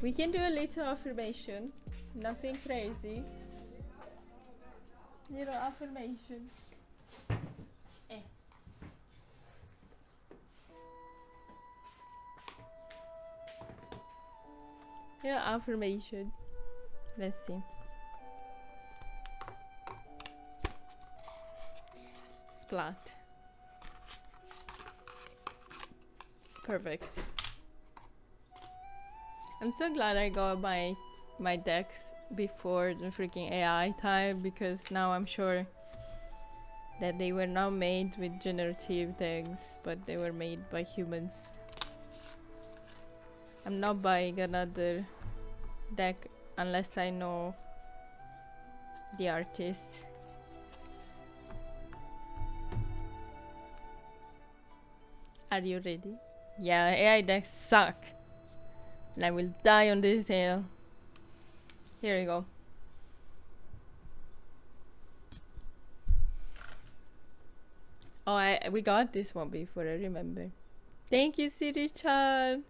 We can do a little affirmation. Nothing crazy. Little affirmation. Eh. Little affirmation. Let's see. Splat. Perfect. I'm so glad I got my decks before the freaking AI time, because now I'm sure that they were not made with generative things, but they were made by humans. I'm not buying another deck unless I know the artist. Are you ready? Yeah, AI decks suck. And I will die on this hill. Here we go. Oh, we got this one before, I remember. Thank you, Siri-chan.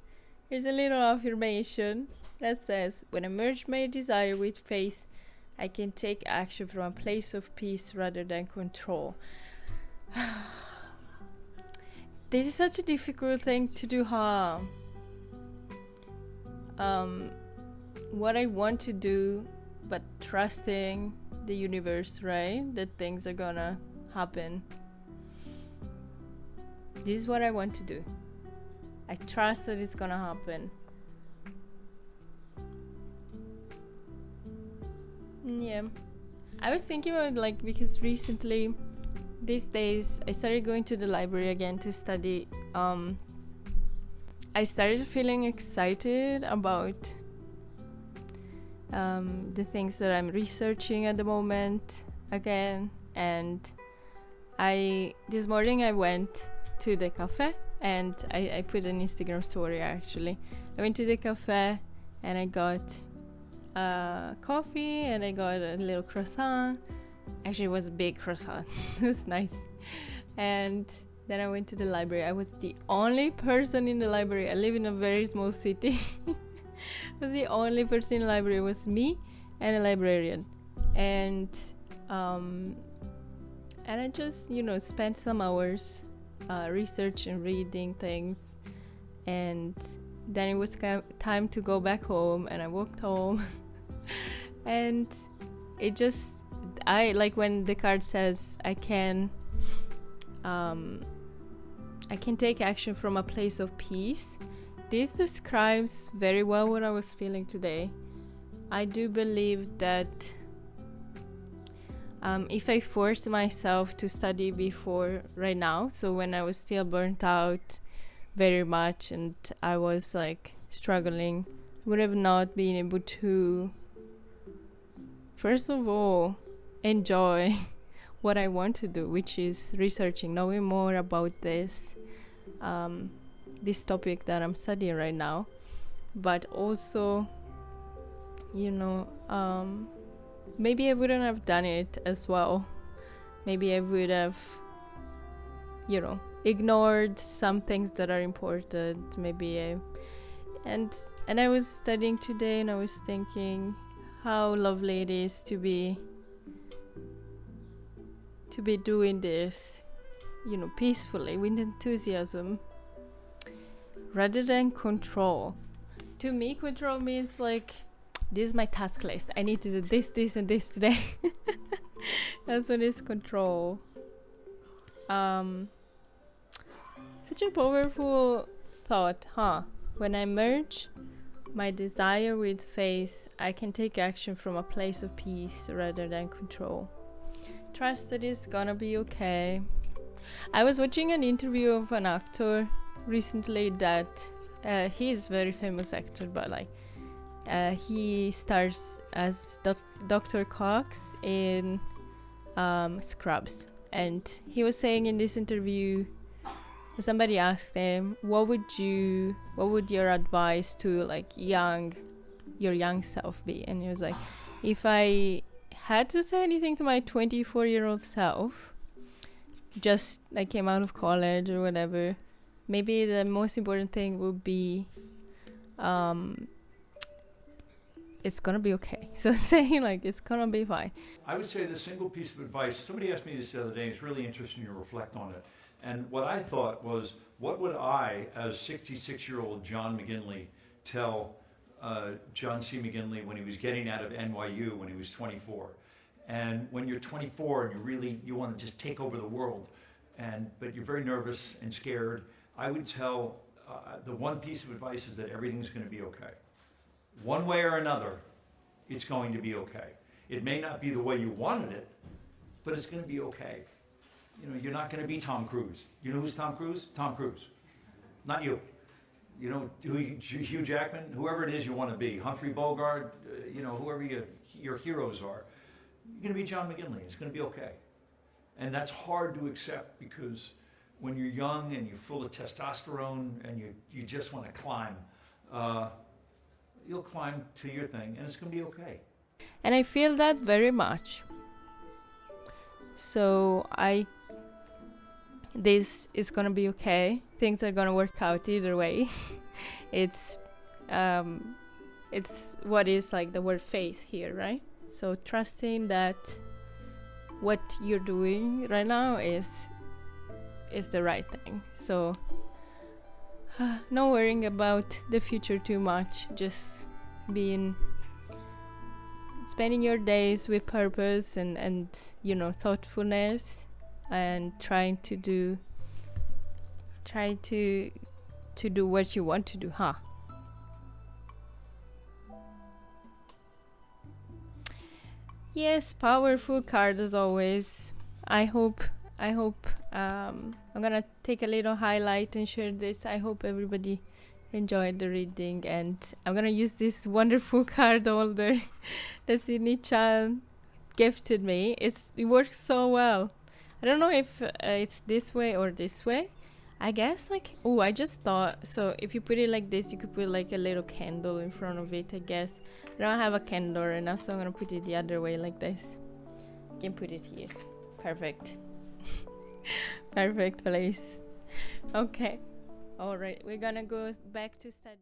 Here's a little affirmation that says, when I merge my desire with faith, I can take action from a place of peace rather than control. This is such a difficult thing to do, huh? What I want to do, but trusting the universe, right? That things are gonna happen. This is what I want to do. I trust that it's gonna happen. Yeah. I was thinking about, like, because recently, these days, I started going to the library again to study. I started feeling excited about the things that I'm researching at the moment again. And this morning I went to the cafe, and I put an Instagram story actually. I went to the cafe and I got coffee and I got a little croissant. Actually, it was a big croissant. It was nice. And then I went to the library. I was the only person in the library. I live in a very small city. I was the only person in the library. It was me and a librarian. And I just, spent some hours researching, reading things. And then it was time to go back home, and I walked home. And it just, I like when the card says I can take action from a place of peace. This describes very well what I was feeling today. I do believe that if I forced myself to study before right now, so when I was still burnt out very much and I was like struggling, would have not been able to, first of all, enjoy what I want to do, which is researching, knowing more about this topic that I'm studying right now. But also, maybe I wouldn't have done it as well. Maybe I would have, ignored some things that are important. And I was studying today, and I was thinking how lovely it is to be doing this, peacefully, with enthusiasm, rather than control. To me, control means like, this is my task list. I need to do this, this, and this today. That's what is control. Such a powerful thought, huh? When I merge my desire with faith, I can take action from a place of peace rather than control. Trust that it's gonna be okay. I was watching an interview of an actor recently that he's a very famous actor, but he stars as Dr. Cox in Scrubs, and he was saying in this interview, somebody asked him, what would your advice to your young self be? And he was like, if I had to say anything to my 24-year-old self, just came out of college or whatever, maybe the most important thing would be it's gonna be okay. So saying like it's gonna be fine. I would say the single piece of advice, somebody asked me this the other day, it's really interesting to reflect on it. And what I thought was, what would I, as 66-year-old John McGinley, tell John C. McGinley when he was getting out of NYU when he was 24? And when you're 24 and you want to just take over the world, but you're very nervous and scared, I would tell the one piece of advice is that everything's going to be okay. One way or another, it's going to be okay. It may not be the way you wanted it, but it's going to be okay. You know, you're not going to be Tom Cruise. You know who's Tom Cruise? Tom Cruise. Not you. You know, Hugh Jackman, whoever it is you want to be, Humphrey Bogart, you know, whoever your heroes are. You're going to be John McGinley. It's going to be okay. And that's hard to accept because when you're young and you're full of testosterone and you just want to climb, you'll climb to your thing and it's going to be okay. And I feel that very much. So this is gonna be okay. Things are gonna work out either way. It's what is like the word faith here, right? So trusting that what you're doing right now is the right thing. So no worrying about the future too much. Just spending your days with purpose and you know, thoughtfulness, and try to do what you want to do, huh? Yes, powerful card as always. I hope I'm gonna take a little highlight and share this. I hope everybody enjoyed the reading, and I'm gonna use this wonderful card holder that Sydney Chan gifted me. It works so well. I don't know if it's this way or this way. I guess like, oh, I just thought, so if you put it like this, you could put like a little candle in front of it, I guess. I don't have a candle right now, so I'm gonna put it the other way like this. You can put it here. Perfect. Perfect place. Okay. All right, we're gonna go back to study.